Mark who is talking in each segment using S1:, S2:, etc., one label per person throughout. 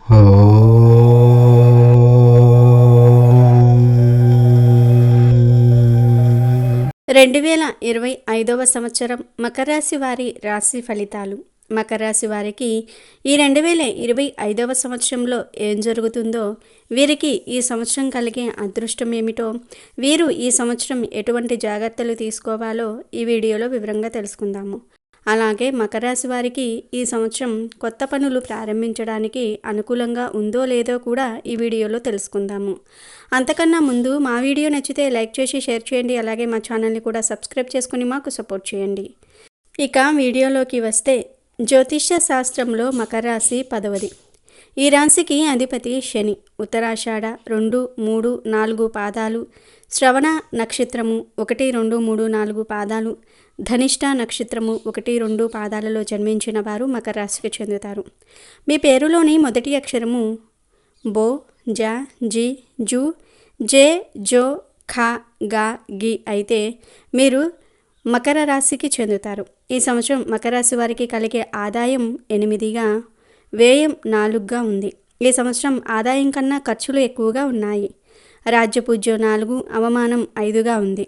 S1: 2025వ సంవత్సరం మకర రాశి వారి రాశి ఫలితాలు. మకర రాశి వారికి ఈ 2025వ సంవత్సరంలో ఏం జరుగుతుందో, వీరికి ఈ సంవత్సరం కలిగే అదృష్టం ఏమిటో, వీరు ఈ సంవత్సరం ఎటువంటి జాగ్రత్తలు తీసుకోవాలో ఈ వీడియోలో వివరంగా తెలుసుకుందాము. అలాగే మకర రాశి వారికి ఈ సంవత్సరం కొత్త పనులు ప్రారంభించడానికి అనుకూలంగా ఉందో లేదో కూడా ఈ వీడియోలో తెలుసుకుందాము. అంతకన్నా ముందు మా వీడియో నచ్చితే లైక్ చేసి షేర్ చేయండి. అలాగే మా ఛానల్ని కూడా సబ్స్క్రైబ్ చేసుకుని మాకు సపోర్ట్ చేయండి. ఇక వీడియోలోకి వస్తే, జ్యోతిష్య శాస్త్రంలో మకర రాశి 10వది. ఈ రాశికి అధిపతి శని. ఉత్తరాషాఢ 2, 3, 4 పాదాలు, శ్రవణ నక్షత్రము 1, 2, 3, 4 పాదాలు, ధనిష్ట నక్షత్రము 1, 2 పాదాలలో జన్మించిన వారు మకర రాశికి చెందుతారు. మీ పేరులోని మొదటి అక్షరము బో, జ, జి, జు, జే, జో, ఖ, గ, గి అయితే మీరు మకర రాశికి చెందుతారు. ఈ సంవత్సరం మకర రాశి వారికి కలిగే ఆదాయం 8గా, వ్యయం 4గా ఉంది. ఈ సంవత్సరం ఆదాయం కన్నా ఖర్చులు ఎక్కువగా ఉన్నాయి. రాజ్యపూజ్యం 4, అవమానం 5గా ఉంది.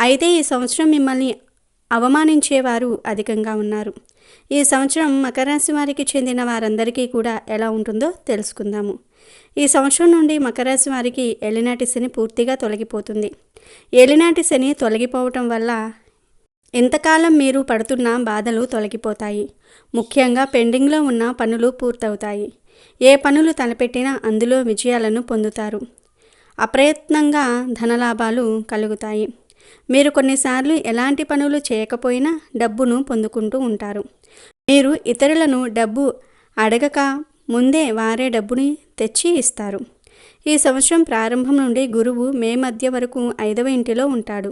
S1: అయితే ఈ సంవత్సరం మిమ్మల్ని అవమానించేవారు అధికంగా ఉన్నారు. ఈ సంవత్సరం మకర రాశి వారికి చెందిన వారందరికీ కూడా ఎలా ఉంటుందో తెలుసుకుందాము. ఈ సంవత్సరం నుండి మకర రాశి వారికి ఏలినాటి శని పూర్తిగా తొలగిపోతుంది. ఏలినాటి శని తొలగిపోవటం వల్ల ఇంతకాలం మీరు పడుతున్న బాధలు తొలగిపోతాయి. ముఖ్యంగా పెండింగ్లో ఉన్న పనులు పూర్తవుతాయి. ఏ పనులు తలపెట్టినా అందులో విజయాలను పొందుతారు. అప్రయత్నంగా ధనలాభాలు కలుగుతాయి. మీరు కొన్నిసార్లు ఎలాంటి పనులు చేయకపోయినా డబ్బును పొందుకుంటూ ఉంటారు. మీరు ఇతరులను డబ్బు అడగక ముందే వారే డబ్బుని తెచ్చి ఇస్తారు. ఈ సంవత్సరం ప్రారంభం నుండి గురువు మే మధ్య వరకు 5వ ఇంటిలో ఉంటాడు.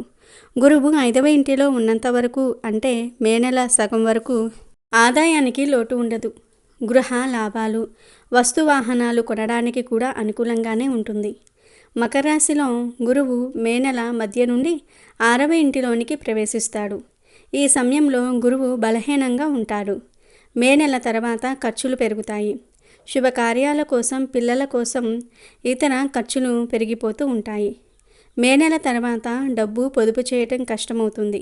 S1: గురువు 5వ ఇంటిలో ఉన్నంత వరకు, అంటే మే నెల సగం వరకు ఆదాయానికి లోటు ఉండదు. గృహ లాభాలు, వస్తువాహనాలు కొనడానికి కూడా అనుకూలంగానే ఉంటుంది. మకర రాశిలో గురువు మే నెల మధ్య నుండి 6వ ఇంటిలోనికి ప్రవేశిస్తాడు. ఈ సమయంలో గురువు బలహీనంగా ఉంటాడు. మే నెల తర్వాత ఖర్చులు పెరుగుతాయి. శుభకార్యాల కోసం, పిల్లల కోసం ఇతర ఖర్చులు పెరిగిపోతూ ఉంటాయి. మే నెల తర్వాత డబ్బు పొదుపు చేయటం కష్టమవుతుంది.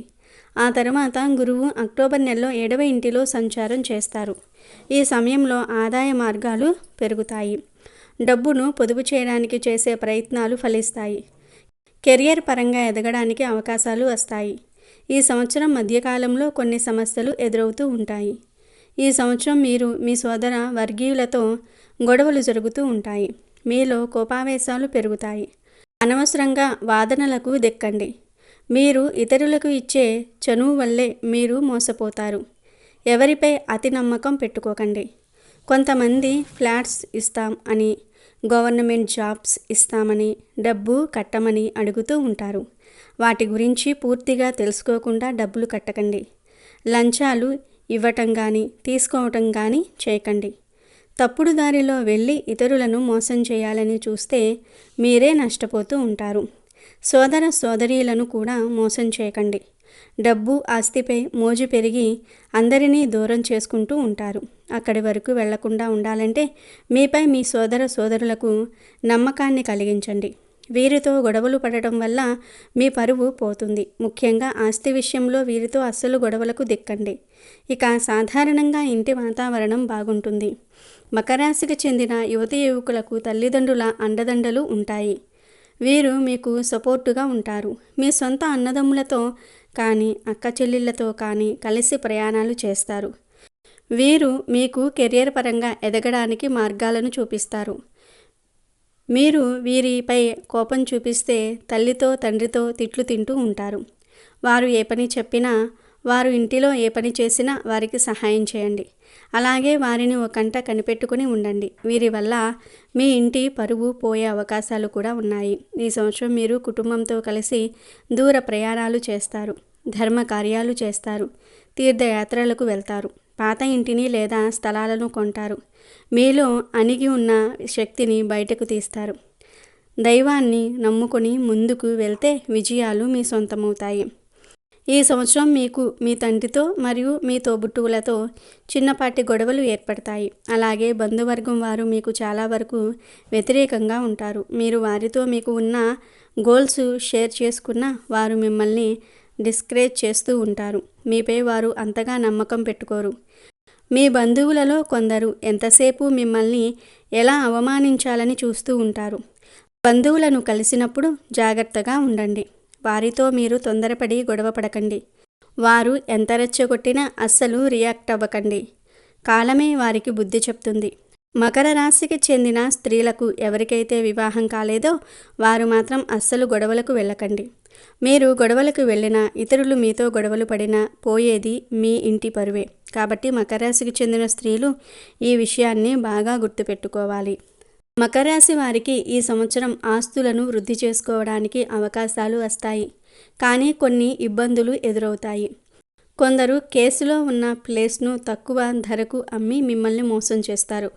S1: ఆ తర్వాత గురువు అక్టోబర్ నెలలో 7వ ఇంటిలో సంచారం చేస్తారు. ఈ సమయంలో ఆదాయ మార్గాలు పెరుగుతాయి. డబ్బును పొదుపు చేయడానికి చేసే ప్రయత్నాలు ఫలిస్తాయి. కెరియర్ పరంగా ఎదగడానికి అవకాశాలు వస్తాయి. ఈ సంవత్సరం మధ్యకాలంలో కొన్ని సమస్యలు ఎదురవుతూ ఉంటాయి. ఈ సంవత్సరం మీరు మీ సోదర వర్గీయులతో గొడవలు జరుగుతూ ఉంటాయి. మీలో కోపావేశాలు పెరుగుతాయి. అనవసరంగా వాదనలకు దెక్కండి. మీరు ఇతరులకు ఇచ్చే చనువు వల్లే మీరు మోసపోతారు. ఎవరిపై అతి నమ్మకం పెట్టుకోకండి. కొంతమంది ఫ్లాట్స్ ఇస్తాం అని, గవర్నమెంట్ జాబ్స్ ఇస్తామని, డబ్బు కట్టమని అడుగుతూ ఉంటారు. వాటి గురించి పూర్తిగా తెలుసుకోకుండా డబ్బులు కట్టకండి. లంచాలు ఇవ్వటం కానీ, తీసుకోవటం కానీ చేయకండి. తప్పుడు దారిలో వెళ్ళి ఇతరులను మోసం చేయాలని చూస్తే మీరే నష్టపోతూ ఉంటారు. సోదర సోదరీలను కూడా మోసం చేయకండి. డబ్బు, ఆస్తిపై మోజు పెరిగి అందరినీ దూరం చేసుకుంటూ ఉంటారు. అక్కడి వరకు వెళ్లకుండా ఉండాలంటే మీపై మీ సోదర సోదరులకు నమ్మకాన్ని కలిగించండి. వీరితో గొడవలు పడటం వల్ల మీ పరువు పోతుంది. ముఖ్యంగా ఆస్తి విషయంలో వీరితో అస్సలు గొడవలకు దిక్కండి. ఇక సాధారణంగా ఇంటి వాతావరణం బాగుంటుంది. మకర రాశికి చెందిన యువతి యువకులకు తల్లిదండ్రుల అండదండలు ఉంటాయి. వీరు మీకు సపోర్టుగా ఉంటారు. మీ సొంత అన్నదమ్ములతో కానీ, అక్క చెల్లెళ్లతో కానీ కలిసి ప్రయాణాలు చేస్తారు. వీరు మీకు కెరియర్ పరంగా ఎదగడానికి మార్గాలను చూపిస్తారు. మీరు వీరిపై కోపం చూపిస్తే తల్లితో తండ్రితో తిట్లు తింటూ ఉంటారు. వారు ఏ పని చెప్పినా, వారు ఇంటిలో ఏ పని చేసినా వారికి సహాయం చేయండి. అలాగే వారిని ఒక కంట కనిపెట్టుకుని ఉండండి. వీరి వల్ల మీ ఇంటి పరువు పోయే అవకాశాలు కూడా ఉన్నాయి. ఈ సంవత్సరం మీరు కుటుంబంతో కలిసి దూర ప్రయాణాలు చేస్తారు. ధర్మ కార్యాలు చేస్తారు. తీర్థయాత్రలకు వెళ్తారు. పాత ఇంటిని లేదా స్థలాలను కొంటారు. మీలో అణిగి ఉన్న శక్తిని బయటకు తీస్తారు. దైవాన్ని నమ్ముకొని ముందుకు వెళ్తే విజయాలు మీ సొంతమవుతాయి. ఈ సంవత్సరం మీకు మీ తండ్రితో మరియు మీ తోబుట్టువులతో చిన్నపాటి గొడవలు ఏర్పడతాయి. అలాగే బంధువర్గం వారు మీకు చాలా వరకు వ్యతిరేకంగా ఉంటారు. మీరు వారితో మీకు ఉన్న గోల్స్ షేర్ చేసుకున్న వారు మిమ్మల్ని డిస్కరేజ్ చేస్తూ ఉంటారు. మీపై వారు అంతగా నమ్మకం పెట్టుకోరు. మీ బంధువులలో కొందరు ఎంతసేపు మిమ్మల్ని ఎలా అవమానించాలని చూస్తూ ఉంటారు. బంధువులను కలిసినప్పుడు జాగ్రత్తగా ఉండండి. వారితో మీరు తొందరపడి గొడవ పడకండి. వారు ఎంత రెచ్చగొట్టినా అస్సలు రియాక్ట్ అవ్వకండి. కాలమే వారికి బుద్ధి చెప్తుంది. మకర రాశికి చెందిన స్త్రీలకు ఎవరికైతే వివాహం కాలేదో వారు మాత్రం అస్సలు గొడవలకు వెళ్ళకండి. మీరు గొడవలకు వెళ్ళినా ఇతరులు మీతో గొడవలు పడినా పోయేది మీ ఇంటి పరువే. కాబట్టి మకర రాశికి చెందిన స్త్రీలు ఈ విషయాన్ని బాగా గుర్తుపెట్టుకోవాలి. మకర రాశి వారికి ఈ సంవత్సరం ఆస్తులను వృద్ధి చేసుకోవడానికి అవకాశాలు వస్తాయి. కానీ కొన్ని ఇబ్బందులు ఎదురవుతాయి. కొందరు కేసులో ఉన్న ప్లేస్ను తక్కువ ధరకు అమ్మి మిమ్మల్ని మోసం చేస్తారు.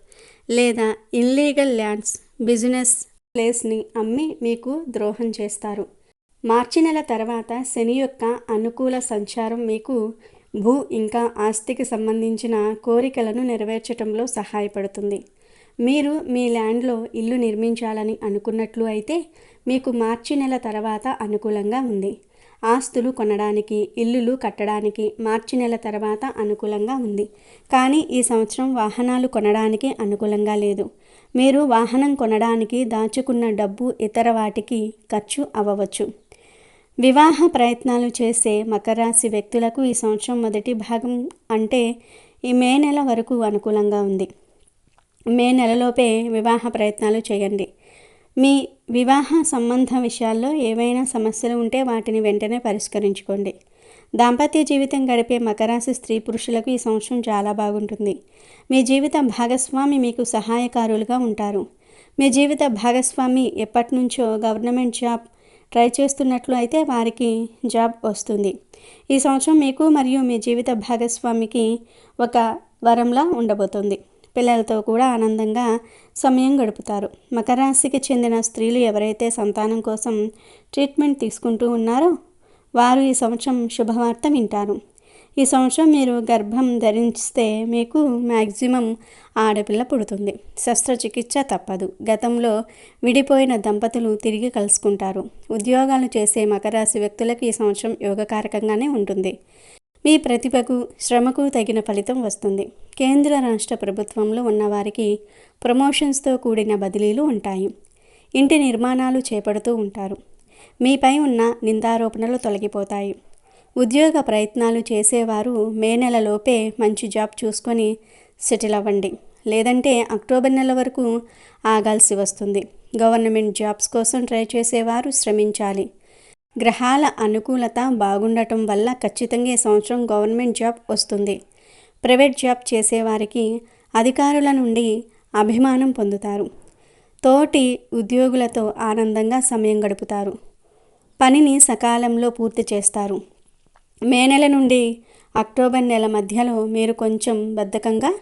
S1: లేదా ఇల్లీగల్ ల్యాండ్స్, బిజినెస్ ప్లేస్ని అమ్మి మీకు ద్రోహం చేస్తారు. మార్చి నెల తర్వాత శని యొక్క అనుకూల సంచారం మీకు భూ ఇంకా ఆస్తికి సంబంధించిన కోరికలను నెరవేర్చడంలో సహాయపడుతుంది. మీరు మీ ల్యాండ్లో ఇల్లు నిర్మించాలని అనుకున్నట్లు అయితే మీకు మార్చి నెల తర్వాత అనుకూలంగా ఉంది. ఆస్తులు కొనడానికి, ఇల్లులు కట్టడానికి మార్చి నెల తర్వాత అనుకూలంగా ఉంది. కానీ ఈ సంవత్సరం వాహనాలు కొనడానికి అనుకూలంగా లేదు. మీరు వాహనం కొనడానికి దాచుకున్న డబ్బు ఇతర వాటికి ఖర్చు అవ్వవచ్చు. వివాహ ప్రయత్నాలు చేసే మకర రాశి వ్యక్తులకు ఈ సంవత్సరం మొదటి భాగం అంటే ఈ మే నెల వరకు అనుకూలంగా ఉంది. మే నెలలోపే వివాహ ప్రయత్నాలు చేయండి. మీ వివాహ సంబంధ విషయాల్లో ఏవైనా సమస్యలు ఉంటే వాటిని వెంటనే పరిష్కరించుకోండి. దాంపత్య జీవితం గడిపే మకర రాశి స్త్రీ పురుషులకు ఈ సంవత్సరం చాలా బాగుంటుంది. మీ జీవిత భాగస్వామి మీకు సహాయకారులుగా ఉంటారు. మీ జీవిత భాగస్వామి ఎప్పటి నుంచో గవర్నమెంట్ జాబ్ ట్రై చేస్తున్నట్లు అయితే వారికి జాబ్ వస్తుంది. ఈ సంవత్సరం మీకు మరియు మీ జీవిత భాగస్వామికి ఒక వరంలా ఉండబోతుంది. పిల్లలతో కూడా ఆనందంగా సమయం గడుపుతారు. మకర రాశికి చెందిన స్త్రీలు ఎవరైతే సంతానం కోసం ట్రీట్మెంట్ తీసుకుంటూ ఉన్నారో వారు ఈ సంవత్సరం శుభవార్త వింటారు. ఈ సంవత్సరం మీరు గర్భం ధరిస్తే మీకు మ్యాక్సిమం ఆడపిల్ల పుడుతుంది. శస్త్రచికిత్స తప్పదు. గతంలో విడిపోయిన దంపతులు తిరిగి కలుసుకుంటారు. ఉద్యోగాలు చేసే మకర రాశి వ్యక్తులకు ఈ సంవత్సరం యోగకారకంగానే ఉంటుంది. మీ ప్రతిభకు, శ్రమకు తగిన ఫలితం వస్తుంది. కేంద్ర రాష్ట్ర ప్రభుత్వంలో ఉన్నవారికి ప్రమోషన్స్తో కూడిన బదిలీలు ఉంటాయి. ఇంటి నిర్మాణాలు చేపడుతూ ఉంటారు. మీపై ఉన్న నిందారోపణలు తొలగిపోతాయి. ఉద్యోగ ప్రయత్నాలు చేసేవారు మే నెలలోపే మంచి జాబ్ చూసుకొని సెటిల్ అవ్వండి. లేదంటే అక్టోబర్ నెల వరకు ఆగాల్సి వస్తుంది. గవర్నమెంట్ జాబ్స్ కోసం ట్రై చేసేవారు శ్రమించాలి. గ్రహాల అనుకూలత బాగుండటం వల్ల ఖచ్చితంగా ఈ సంవత్సరం గవర్నమెంట్ జాబ్ వస్తుంది. ప్రైవేట్ జాబ్ చేసేవారికి అధికారుల నుండి అభిమానం పొందుతారు. తోటి ఉద్యోగులతో ఆనందంగా సమయం గడుపుతారు. పనిని సకాలంలో పూర్తి చేస్తారు. మే నెల నుండి అక్టోబర్ నెల మధ్యలో మీరు కొంచెం బద్ధకంగా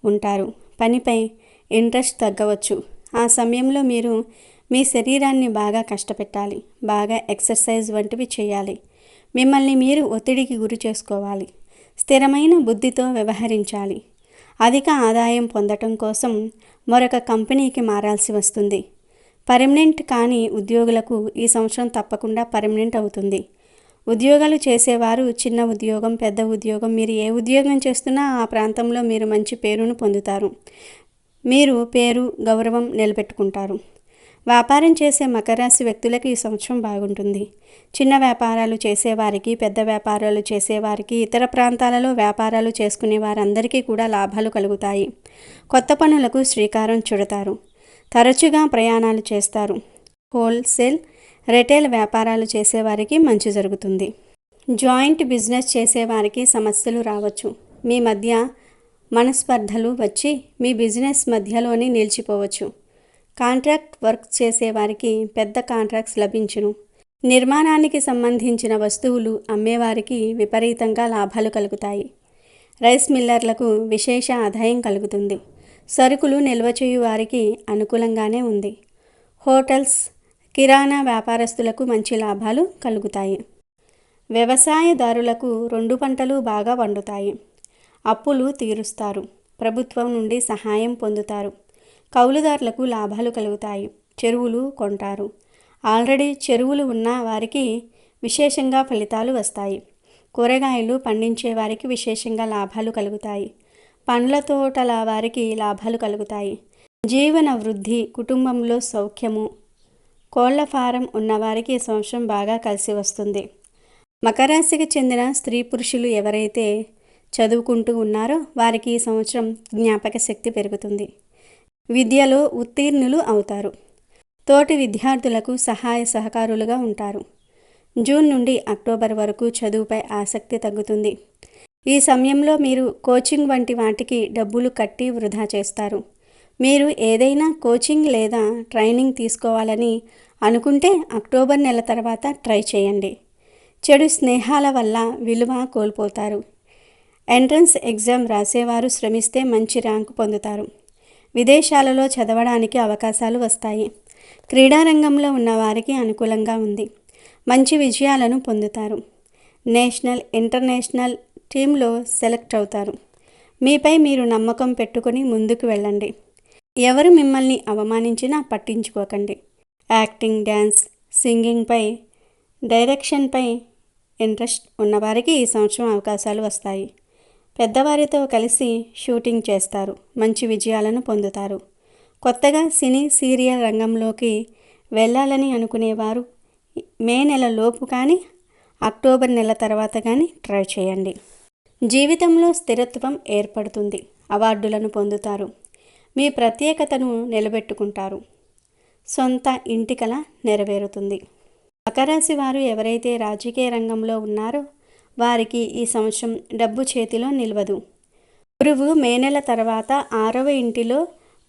S1: ఉంటారు. పనిపై ఇంట్రెస్ట్ తగ్గవచ్చు. ఆ సమయంలో మీరు మీ శరీరాన్ని బాగా కష్టపెట్టాలి. బాగా ఎక్సర్సైజ్ వంటివి చేయాలి. మిమ్మల్ని మీరు ఒత్తిడికి గురి చేసుకోవాలి. స్థిరమైన బుద్ధితో వ్యవహరించాలి. అధిక ఆదాయం పొందటం కోసం మరొక కంపెనీకి మారాల్సి వస్తుంది. పర్మనెంట్ కాని ఉద్యోగులకు ఈ సంవత్సరం తప్పకుండా పర్మనెంట్ అవుతుంది. ఉద్యోగాలు చేసేవారు చిన్న ఉద్యోగం, పెద్ద ఉద్యోగం, మీరు ఏ ఉద్యోగం చేస్తున్నా ఆ ప్రాంతంలో మీరు మంచి పేరును పొందుతారు. మీరు పేరు, గౌరవం నిలబెట్టుకుంటారు. వ్యాపారం చేసే మకర రాశి వ్యక్తులకు ఈ సంవత్సరం బాగుంటుంది. చిన్న వ్యాపారాలు చేసేవారికి, పెద్ద వ్యాపారాలు చేసేవారికి, ఇతర ప్రాంతాలలో వ్యాపారాలు చేసుకునే వారందరికీ కూడా లాభాలు కలుగుతాయి. కొత్త పనులకు శ్రీకారం చుడతారు. తరచుగా ప్రయాణాలు చేస్తారు. హోల్సేల్, రిటైల్ వ్యాపారాలు చేసేవారికి మంచి జరుగుతుంది. జాయింట్ బిజినెస్ చేసేవారికి సమస్యలు రావచ్చు. మీ మధ్య మనస్పర్ధలు వచ్చి మీ బిజినెస్ మధ్యలోనే నిలిచిపోవచ్చు. కాంట్రాక్ట్ వర్క్ చేసేవారికి పెద్ద కాంట్రాక్ట్స్ లభించును. నిర్మాణానికి సంబంధించిన వస్తువులు అమ్మేవారికి విపరీతంగా లాభాలు కలుగుతాయి. రైస్ మిల్లర్లకు విశేష ఆదాయం కలుగుతుంది. సరుకులు నిల్వ చేయు వారికి అనుకూలంగానే ఉంది. హోటల్స్, కిరాణా వ్యాపారస్తులకు మంచి లాభాలు కలుగుతాయి. వ్యవసాయదారులకు 2 పంటలు బాగా పండుతాయి. అప్పులు తీరుస్తారు. ప్రభుత్వం నుండి సహాయం పొందుతారు. కౌలుదారులకు లాభాలు కలుగుతాయి. చెరువులు కొంటారు. ఆల్రెడీ చెరువులు ఉన్న వారికి విశేషంగా ఫలితాలు వస్తాయి. కూరగాయలు పండించే వారికి విశేషంగా లాభాలు కలుగుతాయి. పండ్ల తోటల వారికి లాభాలు కలుగుతాయి. జీవన వృద్ధి, కుటుంబంలో సౌఖ్యము. కోళ్ల ఫారం ఉన్నవారికి ఈ సంవత్సరం బాగా కలిసి వస్తుంది. మకర రాశికి చెందిన స్త్రీ పురుషులు ఎవరైతే చదువుకుంటూ ఉన్నారో వారికి ఈ సంవత్సరం జ్ఞాపక శక్తి పెరుగుతుంది. విద్యలో ఉత్తీర్ణులు అవుతారు. తోటి విద్యార్థులకు సహాయ సహకారులుగా ఉంటారు. జూన్ నుండి అక్టోబర్ వరకు చదువుపై ఆసక్తి తగ్గుతుంది. ఈ సమయంలో మీరు కోచింగ్ వంటి వాటికి డబ్బులు కట్టి వృధా చేస్తారు. మీరు ఏదైనా కోచింగ్ లేదా ట్రైనింగ్ తీసుకోవాలని అనుకుంటే అక్టోబర్ నెల తర్వాత ట్రై చేయండి. చెడు స్నేహాల వల్ల విలువ కోల్పోతారు. ఎంట్రన్స్ ఎగ్జామ్ రాసేవారు శ్రమిస్తే మంచి ర్యాంకు పొందుతారు. విదేశాలలో చదవడానికి అవకాశాలు వస్తాయి. క్రీడారంగంలో ఉన్నవారికి అనుకూలంగా ఉంది. మంచి విజయాలను పొందుతారు. నేషనల్, ఇంటర్నేషనల్ టీంలో సెలెక్ట్ అవుతారు. మీపై మీరు నమ్మకం పెట్టుకొని ముందుకు వెళ్ళండి. ఎవరు మిమ్మల్ని అవమానించినా పట్టించుకోకండి. యాక్టింగ్, డ్యాన్స్, సింగింగ్పై, డైరెక్షన్పై ఇంట్రెస్ట్ ఉన్నవారికి ఈ సంవత్సరం అవకాశాలు వస్తాయి. పెద్దవారితో కలిసి షూటింగ్ చేస్తారు. మంచి విజయాలను పొందుతారు. కొత్తగా సినీ, సీరియల్ రంగంలోకి వెళ్ళాలని అనుకునేవారు మే నెల లోపు కానీ అక్టోబర్ నెల తర్వాత కానీ ట్రై చేయండి. జీవితంలో స్థిరత్వం ఏర్పడుతుంది. అవార్డులను పొందుతారు. మీ ప్రత్యేకతను నిలబెట్టుకుంటారు. సొంత ఇంటి కల నెరవేరుతుంది. మకర రాశి వారు ఎవరైతే రాజకీయ రంగంలో ఉన్నారో వారికి ఈ సంవత్సరం డబ్బు చేతిలో నిలవదు. గురువు మే నెల తర్వాత 6వ ఇంటిలో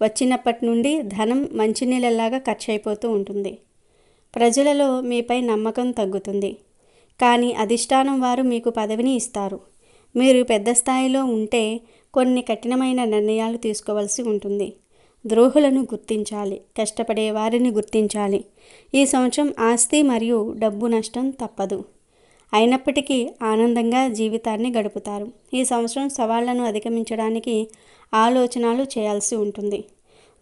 S1: వచ్చినప్పటి నుండి ధనం మంచినీళ్ళలాగా ఖర్చు అయిపోతూ ఉంటుంది. ప్రజలలో మీపై నమ్మకం తగ్గుతుంది. కానీ అధిష్టానం వారు మీకు పదవిని ఇస్తారు. మీరు పెద్ద స్థాయిలో ఉంటే కొన్ని కఠినమైన నిర్ణయాలు తీసుకోవాల్సి ఉంటుంది. ద్రోహులను గుర్తించాలి. కష్టపడే వారిని గుర్తించాలి. ఈ సంవత్సరం ఆస్తి మరియు డబ్బు నష్టం తప్పదు. అయినప్పటికీ ఆనందంగా జీవితాన్ని గడుపుతారు. ఈ సంవత్సరం సవాళ్లను అధిగమించడానికి ఆలోచనలు చేయాల్సి ఉంటుంది.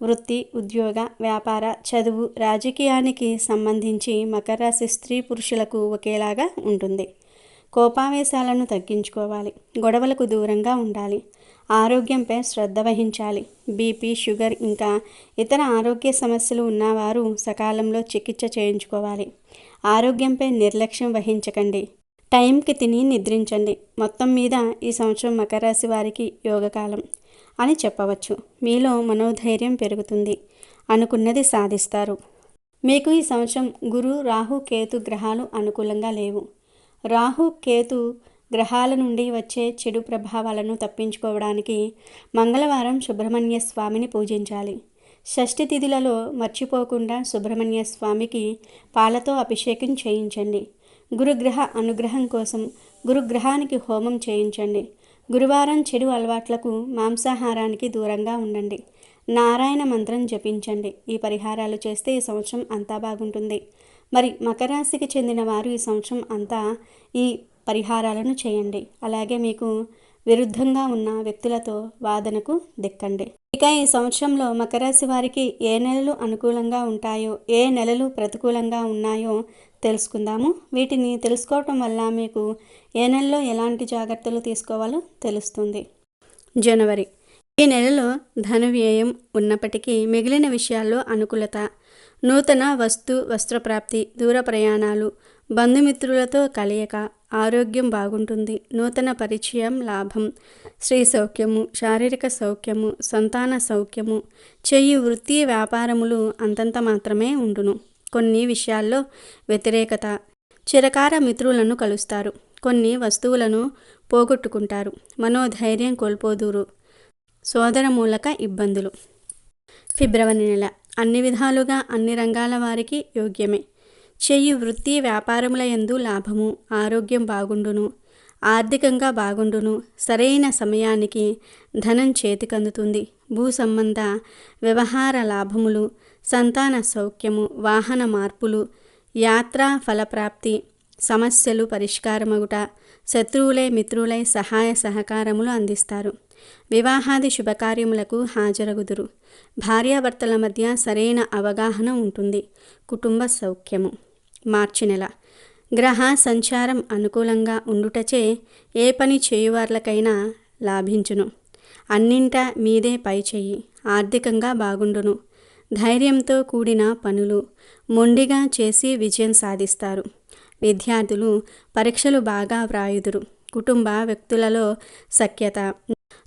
S1: వృత్తి, ఉద్యోగ, వ్యాపార, చదువు, రాజకీయానికి సంబంధించి మకర రాశి స్త్రీ పురుషులకు ఒకేలాగా ఉంటుంది. కోపావేశాలను తగ్గించుకోవాలి. గొడవలకు దూరంగా ఉండాలి. ఆరోగ్యంపై శ్రద్ధ వహించాలి. బీపీ, షుగర్ ఇంకా ఇతర ఆరోగ్య సమస్యలు ఉన్నవారు సకాలంలో చికిత్స చేయించుకోవాలి. ఆరోగ్యంపై నిర్లక్ష్యం వహించకండి. టైంకి తిని నిద్రించండి. మొత్తం మీద ఈ సంవత్సరం మకర రాశి వారికి యోగకాలం అని చెప్పవచ్చు. మీలో మనోధైర్యం పెరుగుతుంది. అనుకున్నది సాధిస్తారు. మీకు ఈ సంవత్సరం గురు, రాహు, కేతు గ్రహాలు అనుకూలంగా లేవు. రాహు, కేతు గ్రహాల నుండి వచ్చే చెడు ప్రభావాలను తప్పించుకోవడానికి మంగళవారం సుబ్రహ్మణ్య స్వామిని పూజించాలి. షష్ఠి తిథులలో మర్చిపోకుండా సుబ్రహ్మణ్య స్వామికి పాలతో అభిషేకం చేయించండి. గురుగ్రహ అనుగ్రహం కోసం గురుగ్రహానికి హోమం చేయించండి. గురువారం చెడు అలవాట్లకు, మాంసాహారానికి దూరంగా ఉండండి. నారాయణ మంత్రం జపించండి. ఈ పరిహారాలు చేస్తే ఈ సంవత్సరం అంతా బాగుంటుంది. మరి మకర రాశికి చెందిన వారు ఈ సంవత్సరం అంతా ఈ పరిహారాలను చేయండి. అలాగే మీకు విరుద్ధంగా ఉన్న వ్యక్తులతో వాదనకు దిక్కండి. ఇక ఈ సంవత్సరంలో మకర రాశి వారికి ఏ నెలలు అనుకూలంగా ఉంటాయో, ఏ నెలలు ప్రతికూలంగా ఉన్నాయో తెలుసుకుందాము. వీటిని తెలుసుకోవటం వల్ల మీకు ఏ నెలలో ఎలాంటి జాగ్రత్తలు తీసుకోవాలో తెలుస్తుంది. జనవరి. ఈ నెలలో ధన వ్యయం ఉన్నప్పటికీ మిగిలిన విషయాల్లో అనుకూలత. నూతన వస్త్రప్రాప్తి, దూర ప్రయాణాలు, బంధుమిత్రులతో కలయిక, ఆరోగ్యం బాగుంటుంది. నూతన పరిచయం, లాభం, స్త్రీ సౌఖ్యము, శారీరక సౌఖ్యము, సంతాన సౌఖ్యము. చెయ్యి వృత్తి, వ్యాపారములు అంతంత మాత్రమే ఉండును. కొన్ని విషయాల్లో వ్యతిరేకత. చిరకార మిత్రులను కలుస్తారు. కొన్ని వస్తువులను పోగొట్టుకుంటారు. మనోధైర్యం కోల్పోదురు. సోదర మూలక ఇబ్బందులు. ఫిబ్రవరి నెల అన్ని విధాలుగా అన్ని రంగాల వారికి యోగ్యమే. చెయ్యి వృత్తి, వ్యాపారముల యందు లాభము, ఆరోగ్యం బాగుండును. ఆర్థికంగా బాగుండును. సరైన సమయానికి ధనం చేతికందుతుంది. భూ సంబంధ వ్యవహార లాభములు, సంతాన సౌఖ్యము, వాహన మార్పులు, యాత్రా ఫలప్రాప్తి, సమస్యలు పరిష్కారమగుట, శత్రువులై మిత్రులై సహాయ సహకారములు అందిస్తారు. వివాహాది శుభకార్యములకు హాజరగుదురు. భార్యాభర్తల మధ్య సరైన అవగాహన ఉంటుంది. కుటుంబ సౌఖ్యము. మార్చి నెల గ్రహ సంచారం అనుకూలంగా ఉండుటచే ఏ పని చేయువార్లకైనా లాభించును. అన్నింటా మీదే పై చెయ్యి. ఆర్థికంగా బాగుండును. ధైర్యంతో కూడిన పనులు మొండిగా చేసి విజయం సాధిస్తారు. విద్యార్థులు పరీక్షలు బాగా వ్రాయుదురు. కుటుంబ వ్యక్తులలో సఖ్యత,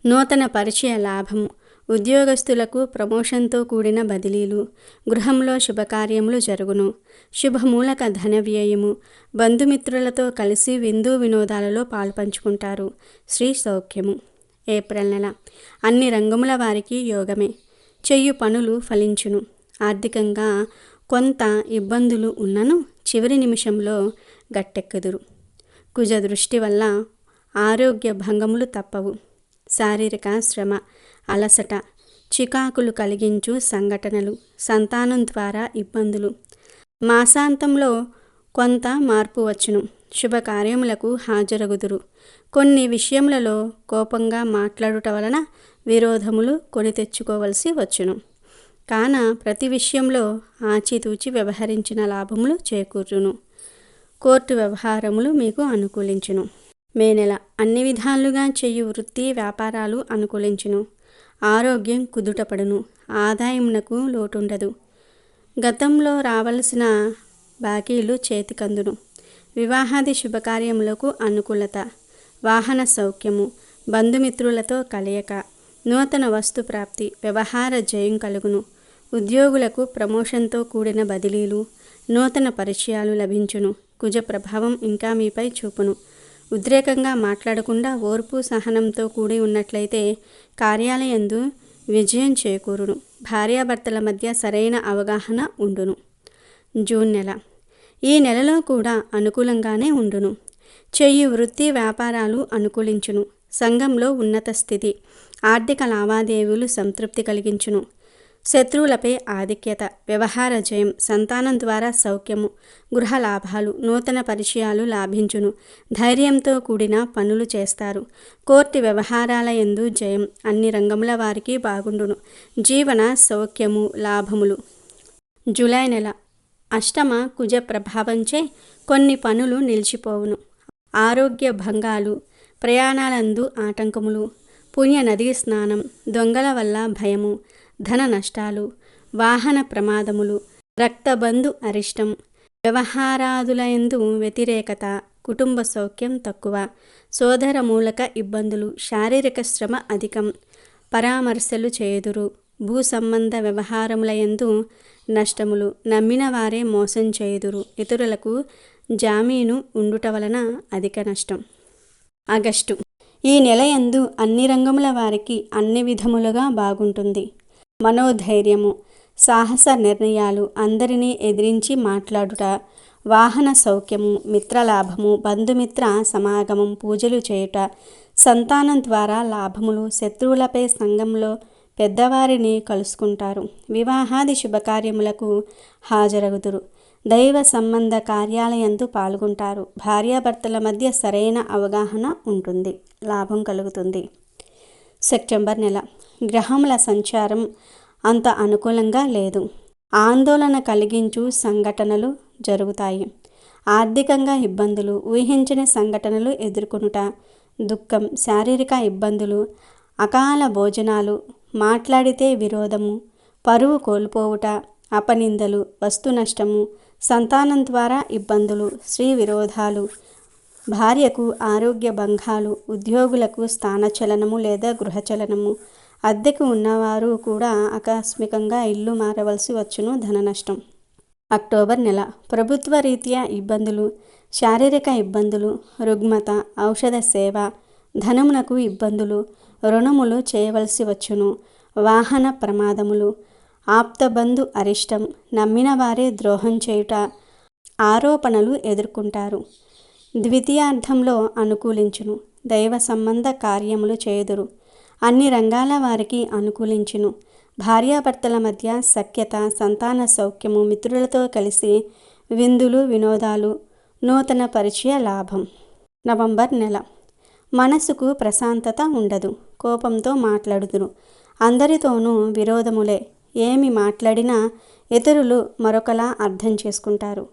S1: నూతన పరిచయ లాభం, ఉద్యోగస్తులకు ప్రమోషన్తో కూడిన బదిలీలు, గృహంలో శుభకార్యములు జరుగును. శుభమూలక ధన వ్యయము, బంధుమిత్రులతో కలిసి విందు వినోదాలలో పాల్పంచుకుంటారు. శ్రీ సౌఖ్యము. ఏప్రిల్ నెల అన్ని రంగముల వారికి యోగమే. చెయ్యు పనులు ఫలించును. ఆర్థికంగా కొంత ఇబ్బందులు ఉన్నను చివరి నిమిషంలో గట్టెక్కుదురు. కుజ దృష్టి వల్ల ఆరోగ్య భంగములు తప్పవు. శారీరక శ్రమ, అలసట, చికాకులు కలిగించు సంఘటనలు, సంతానం ద్వారా ఇబ్బందులు. మాసాంతంలో కొంత మార్పు వచ్చును. శుభకార్యములకు హాజరగుదురు. కొన్ని విషయములలో కోపంగా మాట్లాడుట వలన విరోధములు కొని తెచ్చుకోవలసి వచ్చును. కాన ప్రతి విషయంలో ఆచితూచి వ్యవహరించిన లాభములు చేకూరును. కోర్టు వ్యవహారములు మీకు అనుకూలించును. మే నెల అన్ని విధాలుగా చేయు వృత్తి వ్యాపారాలు అనుకూలించును. ఆరోగ్యం కుదుటపడును. ఆదాయమునకు లోటుండదు. గతంలో రావలసిన బాకీలు చేతికందును. వివాహాది శుభకార్యములకు అనుకూలత. వాహన సౌఖ్యము, బంధుమిత్రులతో కలయిక, నూతన వస్తు ప్రాప్తి, వ్యవహార జయం కలుగును. ఉద్యోగులకు ప్రమోషన్తో కూడిన బదిలీలు, నూతన పరిచయాలు లభించును. కుజ ప్రభావం ఇంకా మీపై చూపును. ఉద్రేకంగా మాట్లాడకుండా ఓర్పు సహనంతో కూడి ఉన్నట్లయితే కార్యాలయందు విజయం చేకూరును. భార్యాభర్తల మధ్య సరైన అవగాహన ఉండును. జూన్ నెల ఈ నెలలో కూడా అనుకూలంగానే ఉండును. చెయ్యి వృత్తి వ్యాపారాలు అనుకూలించును. సంఘంలో ఉన్నత స్థితి, ఆర్థిక లావాదేవీలు సంతృప్తి కలిగించును. శత్రువులపై ఆధిక్యత, వ్యవహార జయం, సంతానం ద్వారా సౌఖ్యము, గృహ లాభాలు, నూతన పరిచయాలు లాభించును. ధైర్యంతో కూడిన పనులు చేస్తారు. కోర్టు వ్యవహారాల యందు జయం. అన్ని రంగముల వారికి బాగుండును. జీవన సౌఖ్యము, లాభములు. జూలై నెల అష్టమ కుజ ప్రభావంచే కొన్ని పనులు నిలిచిపోవును. ఆరోగ్య భంగాలు, ప్రయాణాలందు ఆటంకములు, పుణ్య నదీ స్నానం, దొంగల వల్ల భయము, ధన నష్టాలు, వాహన ప్రమాదములు, రక్తబంధు అరిష్టం, వ్యవహారాదులయందు వ్యతిరేకత, కుటుంబ సౌఖ్యం తక్కువ, సోదర మూలక ఇబ్బందులు, శారీరక శ్రమ అధికం, పరామర్శలు చేయుదురు. భూ సంబంధ వ్యవహారములయందు నష్టములు, నమ్మిన వారే మోసం చేయుదురు. ఇతరులకు జామీను ఉండుట వలన అధిక నష్టం. ఆగస్టు ఈ నెల యందు అన్ని రంగముల వారికి అన్ని విధములుగా బాగుంటుంది. మనోధైర్యము, సాహస నిర్ణయాలు, అందరినీ ఎదిరించి మాట్లాడుట, వాహన సౌఖ్యము, మిత్రలాభము, బంధుమిత్ర సమాగమం, పూజలు చేయుట, సంతానం ద్వారా లాభములు, శత్రువులపై సంఘంలో పెద్దవారిని కలుసుకుంటారు. వివాహాది శుభకార్యములకు హాజరగుదురు. దైవ సంబంధ కార్యాలయందు పాల్గొంటారు. భార్యాభర్తల మధ్య సరైన అవగాహన ఉంటుంది. లాభం కలుగుతుంది. సెప్టెంబర్ నెల గ్రహముల సంచారం అంత అనుకూలంగా లేదు. ఆందోళన కలిగించు సంఘటనలు జరుగుతాయి. ఆర్థికంగా ఇబ్బందులు, ఊహించని సంఘటనలు ఎదుర్కొనుట, దుఃఖం, శారీరక ఇబ్బందులు, అకాల భోజనాలు, మాట్లాడితే విరోధము, పరువు కోల్పోవుట, అపనిందలు, వస్తు నష్టము, సంతానం ద్వారా ఇబ్బందులు, స్త్రీ విరోధాలు, భార్యకు ఆరోగ్య భంగాలు, ఉద్యోగులకు స్థానచలనము లేదా గృహచలనము, అద్దెకు ఉన్నవారు కూడా ఆకస్మికంగా ఇల్లు మారవలసి వచ్చును. ధన నష్టం. అక్టోబర్ నెల ప్రభుత్వ రీత్యా ఇబ్బందులు, శారీరక ఇబ్బందులు, రుగ్మత, ఔషధ సేవ, ధనమునకు ఇబ్బందులు, రుణములు చేయవలసి వచ్చును. వాహన ప్రమాదములు, ఆప్తబంధు అరిష్టం, నమ్మిన వారే ద్రోహం చేయుట, ఆరోపణలు ఎదుర్కొంటారు. ద్వితీయార్థంలో అనుకూలించును. దైవ సంబంధ కార్యములు చేయుదురు. అన్ని రంగాల వారికి అనుకూలించును. భార్యాభర్తల మధ్య సఖ్యత, సంతాన సౌఖ్యము, మిత్రులతో కలిసి విందులు వినోదాలు, నూతన పరిచయ లాభం. నవంబర్ నెల. మనసుకు ప్రశాంతత ఉండదు. కోపంతో మాట్లాడుదురు. అందరితోనూ విరోధములే. ఏమి మాట్లాడినా ఇతరులు మరొకలా అర్థం చేసుకుంటారు.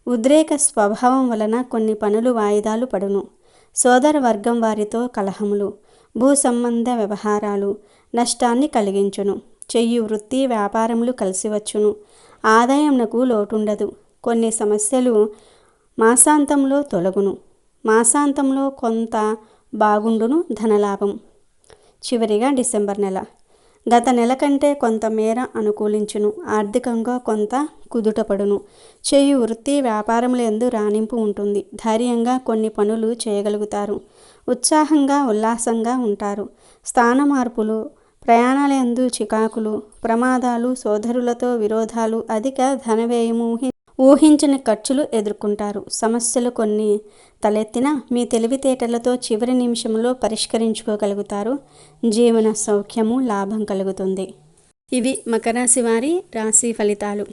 S1: ఉద్రేక స్వభావం వలన కొన్ని పనులు వాయిదాలు పడును. సోదర వర్గం వారితో కలహములు, భూ సంబంధ వ్యవహారాలు నష్టాన్ని కలిగించును. చెయ్యి వృత్తి వ్యాపారములు కలిసివచ్చును. ఆదాయమునకు లోటుండదు. కొన్ని సమస్యలు మాసాంతంలో తొలగును. మాసాంతంలో కొంత బాగుండును ధనలాభం. చివరిగా డిసెంబర్ నెల. గత నెల కంటే కొంత మేర అనుకూలించును. ఆర్థికంగా కొంత కుదుటపడును. చేయు వృత్తి వ్యాపారములందు రాణింపు ఉంటుంది. ధైర్యంగా కొన్ని పనులు చేయగలుగుతారు. ఉత్సాహంగా ఉల్లాసంగా ఉంటారు. స్థాన మార్పులు, ప్రయాణాలందు చికాకులు, ప్రమాదాలు, సోదరులతో విరోధాలు, అధిక ధనవ్యయము, ఊహించని ఖర్చులు ఎదుర్కొంటారు. సమస్యలు కొన్ని తలెత్తినా మీ తెలివితేటలతో చివరి నిమిషంలో పరిష్కరించుకోగలుగుతారు. జీవన సౌఖ్యము, లాభం కలుగుతుంది. ఇవి మకర రాశి వారి రాశి ఫలితాలు.